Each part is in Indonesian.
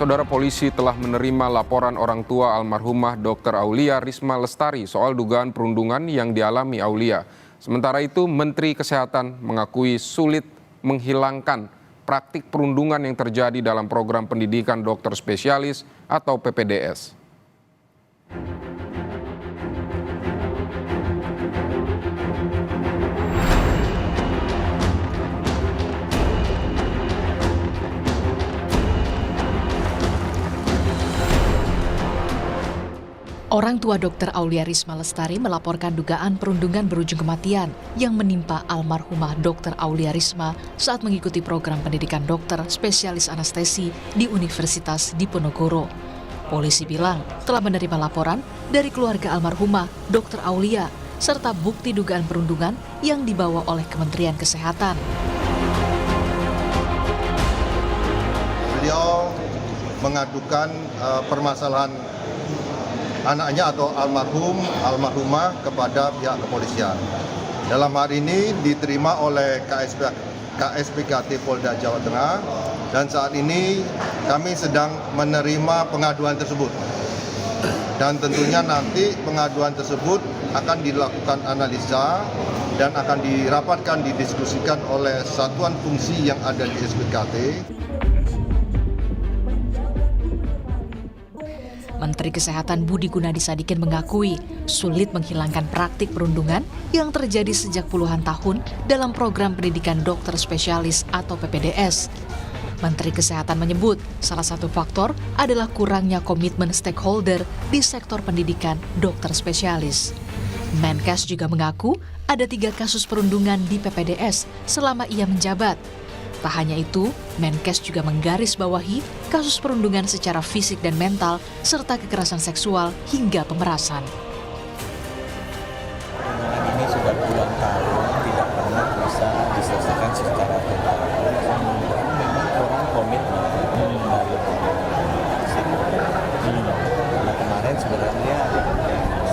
Saudara, polisi telah menerima laporan orang tua almarhumah Dr. Aulia Risma Lestari soal dugaan perundungan yang dialami Aulia. Sementara itu, Menteri Kesehatan mengakui sulit menghilangkan praktik perundungan yang terjadi dalam program pendidikan dokter spesialis atau PPDS. Orang tua Dr. Aulia Risma Lestari melaporkan dugaan perundungan berujung kematian yang menimpa almarhumah Dr. Aulia Risma saat mengikuti program pendidikan dokter spesialis anestesi di Universitas Diponegoro. Polisi bilang telah menerima laporan dari keluarga almarhumah Dr. Aulia serta bukti dugaan perundungan yang dibawa oleh Kementerian Kesehatan. Beliau mengadukan permasalahan anaknya atau almarhumah kepada pihak kepolisian. Dalam hal ini diterima oleh KSPKT Polda Jawa Tengah dan saat ini kami sedang menerima pengaduan tersebut. Dan tentunya nanti pengaduan tersebut akan dilakukan analisa dan akan dirapatkan, didiskusikan oleh satuan fungsi yang ada di SPKT. Menteri Kesehatan Budi Gunadi Sadikin mengakui sulit menghilangkan praktik perundungan yang terjadi sejak puluhan tahun dalam program pendidikan dokter spesialis atau PPDS. Menteri Kesehatan menyebut salah satu faktor adalah kurangnya komitmen stakeholder di sektor pendidikan dokter spesialis. Menkes juga mengaku ada 3 kasus perundungan di PPDS selama ia menjabat. Tak hanya itu, Menkes juga menggarisbawahi kasus perundungan secara fisik dan mental serta kekerasan seksual hingga pemerasan. Perundungan ini sudah puluhan tahun tidak pernah bisa diselesaikan secara total. Memang kurang komitmen dari karena kemarin sebenarnya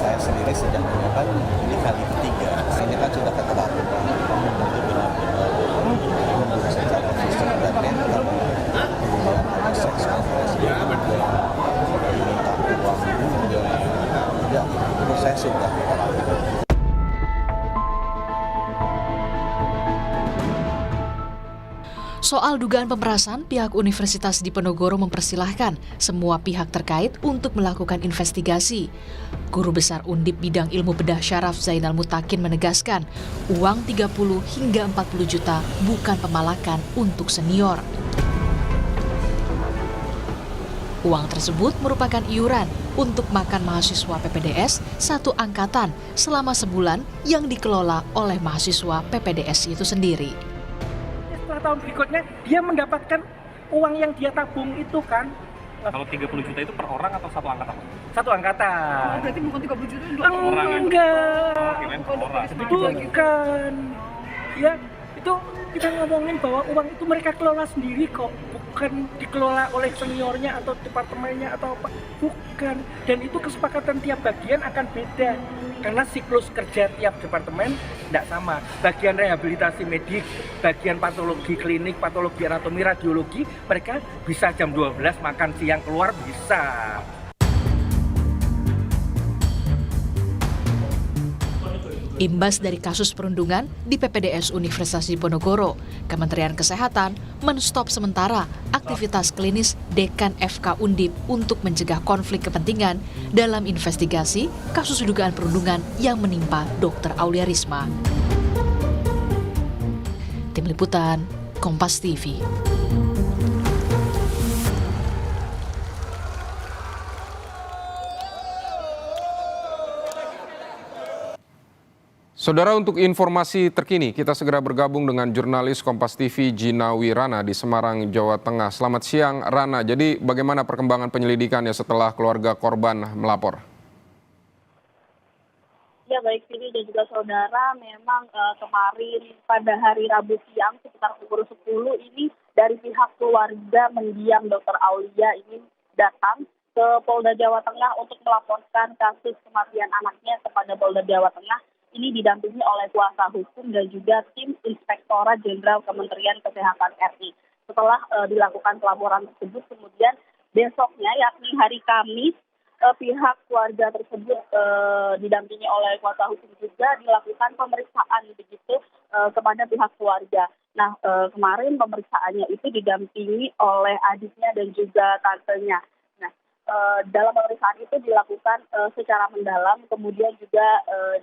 saya sendiri sedang menjabat ini kali ketiga. Ini kan sudah keterlaluan untuk benar-benar membunuh secara fisik dan mental. Kemudian ada seks juga diminta uang juga. Ya, menurut saya sudah keterlaluan. Soal dugaan pemerasan, pihak Universitas Diponegoro mempersilahkan semua pihak terkait untuk melakukan investigasi. Guru Besar Undip Bidang Ilmu Bedah Syaraf Zainal Mutakin menegaskan, uang 30 hingga 40 juta bukan pemalakan untuk senior. Uang tersebut merupakan iuran untuk makan mahasiswa PPDS satu angkatan selama sebulan yang dikelola oleh mahasiswa PPDS itu sendiri. Setelah tahun berikutnya dia mendapatkan uang yang dia tabung itu kan. Kalau 30 juta itu per orang atau satu angkatan? Satu angkatan. Berarti bukan 30 juta itu orang ya? Enggak. Oh, kirain per orang. Bukan. Ya, itu kita ngomongin bahwa uang itu mereka kelola sendiri kok. Bukan dikelola oleh seniornya atau departemennya atau apa. Bukan. Dan itu kesepakatan tiap bagian akan beda. Karena siklus kerja tiap departemen tidak sama. Bagian rehabilitasi medik, bagian patologi klinik, patologi anatomi, radiologi, mereka bisa jam 12 makan siang keluar bisa. Imbas dari kasus perundungan di PPDS Universitas Diponegoro, Kementerian Kesehatan menstop sementara aktivitas klinis Dekan FK Undip untuk mencegah konflik kepentingan dalam investigasi kasus dugaan perundungan yang menimpa Dr. Aulia Risma. Tim Liputan, Kompas TV. Saudara, untuk informasi terkini, kita segera bergabung dengan jurnalis Kompas TV Gina Wirana di Semarang, Jawa Tengah. Selamat siang, Rana. Jadi bagaimana perkembangan penyelidikannya setelah keluarga korban melapor? Ya, baik Vini dan juga saudara, memang kemarin pada hari Rabu siang sekitar pukul 10 ini dari pihak keluarga mendiang Dr. Aulia ini datang ke Polda Jawa Tengah untuk melaporkan kasus kematian anaknya kepada Polda Jawa Tengah. Ini didampingi oleh kuasa hukum dan juga tim Inspektorat Jenderal Kementerian Kesehatan RI. Setelah dilakukan pelaporan tersebut, kemudian besoknya, yakni hari Kamis, pihak keluarga tersebut didampingi oleh kuasa hukum juga dilakukan pemeriksaan begitu kepada pihak keluarga. Nah, kemarin pemeriksaannya itu didampingi oleh adiknya dan juga tantenya. Nah, dalam pemeriksaan itu dilakukan secara mendalam, kemudian juga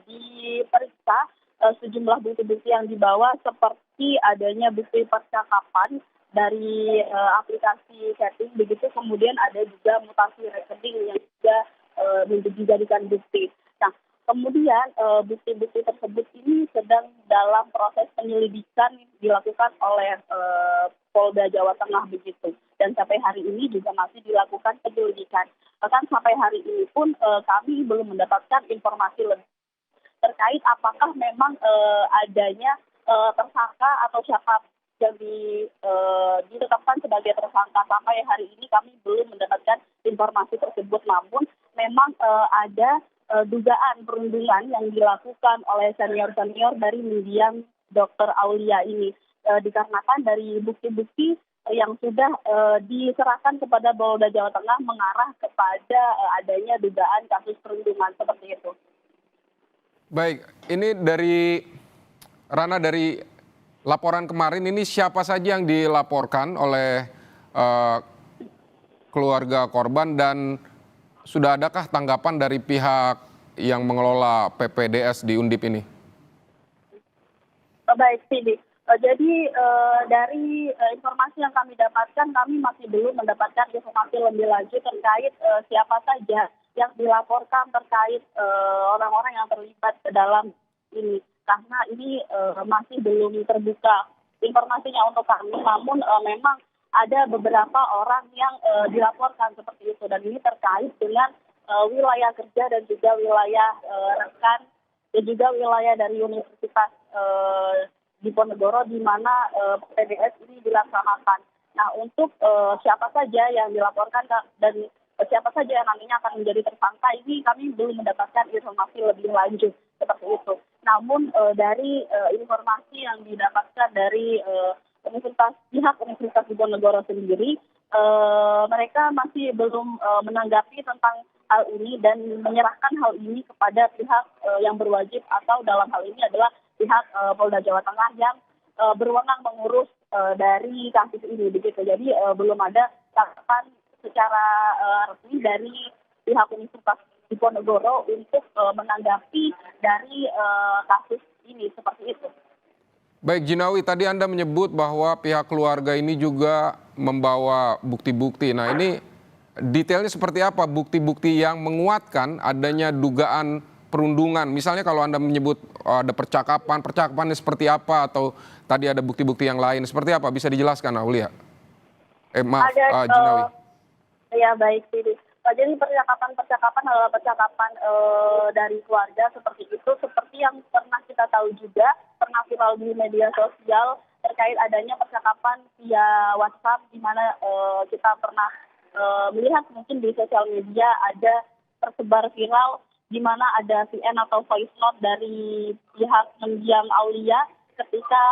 diperiksa sejumlah bukti-bukti yang dibawa seperti adanya bukti percakapan dari aplikasi chatting begitu, kemudian ada juga mutasi rekening yang juga dijadikan bukti. Nah, kemudian bukti-bukti tersebut ini sedang dalam proses penyelidikan dilakukan oleh Polda Jawa Tengah begitu, dan sampai hari ini juga masih dilakukan penyelidikan. Bahkan sampai hari ini pun kami belum mendapatkan informasi lebih terkait apakah memang adanya tersangka atau siapa yang ditetapkan sebagai tersangka. Sampai hari ini kami belum mendapatkan informasi tersebut, namun memang ada dugaan perundungan yang dilakukan oleh senior-senior dari mendiang Dr. Aulia ini, dikarenakan dari bukti-bukti yang sudah diserahkan kepada Polda Jawa Tengah mengarah kepada adanya dugaan kasus perundungan seperti itu. Baik, ini dari Rana, dari laporan kemarin ini siapa saja yang dilaporkan oleh keluarga korban, dan sudah adakah tanggapan dari pihak yang mengelola PPDS di Undip ini? Baik, Sidi. Jadi dari informasi yang kami dapatkan, kami masih belum mendapatkan informasi lebih lanjut terkait siapa saja yang dilaporkan terkait orang-orang yang terlibat ke dalam ini. Karena ini masih belum terbuka informasinya untuk kami, namun memang ada beberapa orang yang dilaporkan seperti itu, dan ini terkait dengan wilayah kerja dan juga wilayah rekan dan juga wilayah dari Universitas Diponegoro di mana PDS ini dilaksanakan. Nah, untuk siapa saja yang dilaporkan dan siapa saja yang nantinya akan menjadi tersangka ini kami belum mendapatkan informasi lebih lanjut seperti itu. Namun dari informasi yang didapatkan dari pihak Universitas Diponegoro sendiri, mereka masih belum menanggapi tentang hal ini dan menyerahkan hal ini kepada pihak yang berwajib, atau dalam hal ini adalah pihak Polda Jawa Tengah yang berwenang mengurus dari kasus ini begitu. Jadi belum ada tanggapan secara resmi dari pihak Universitas Diponegoro untuk menanggapi dari kasus ini seperti itu. Baik, Jinawi, tadi Anda menyebut bahwa pihak keluarga ini juga membawa bukti-bukti. Nah, ini detailnya seperti apa bukti-bukti yang menguatkan adanya dugaan perundungan? Misalnya kalau Anda menyebut ada percakapannya seperti apa, atau tadi ada bukti-bukti yang lain seperti apa? Bisa dijelaskan, Aulia? Jinawi. Ya, baik, Sidi. Jadi percakapan adalah percakapan dari keluarga seperti itu, seperti yang pernah kita tahu juga, pernah viral di media sosial terkait adanya percakapan via WhatsApp, di mana kita pernah melihat mungkin di sosial media ada tersebar viral di mana ada VN atau voice note dari pihak mendiang Aulia ketika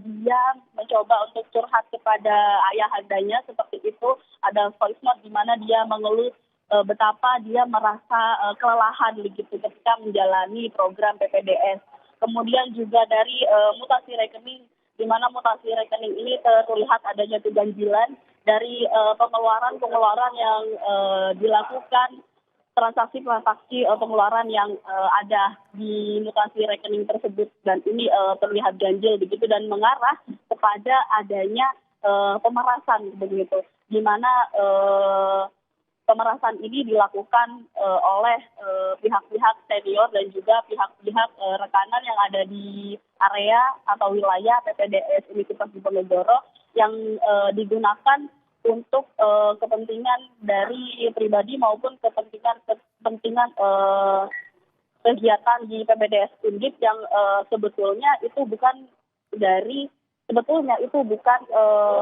dia mencoba untuk curhat kepada ayahandanya seperti itu. Ada voice note di mana dia mengeluh betapa dia merasa kelelahan begitu ketika menjalani program PPDS. Kemudian juga dari mutasi rekening, di mana mutasi rekening ini terlihat adanya keganjilan dari pengeluaran yang dilakukan, transaksi pengeluaran yang ada di mutasi rekening tersebut, dan ini terlihat ganjil begitu dan mengarah kepada adanya pemerasan begitu, di mana pemerasan ini dilakukan oleh pihak-pihak senior dan juga pihak-pihak rekanan yang ada di area atau wilayah PPDS Universitas Diponegoro yang digunakan untuk kepentingan dari pribadi maupun kepentingan kegiatan di PPDS Undip yang sebetulnya itu bukan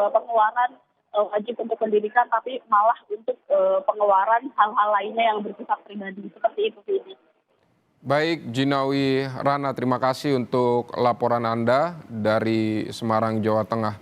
pengeluaran wajib untuk pendidikan, tapi malah untuk pengeluaran hal-hal lainnya yang bersifat pribadi seperti itu. Baik, Jinawi Rana, terima kasih untuk laporan Anda dari Semarang, Jawa Tengah.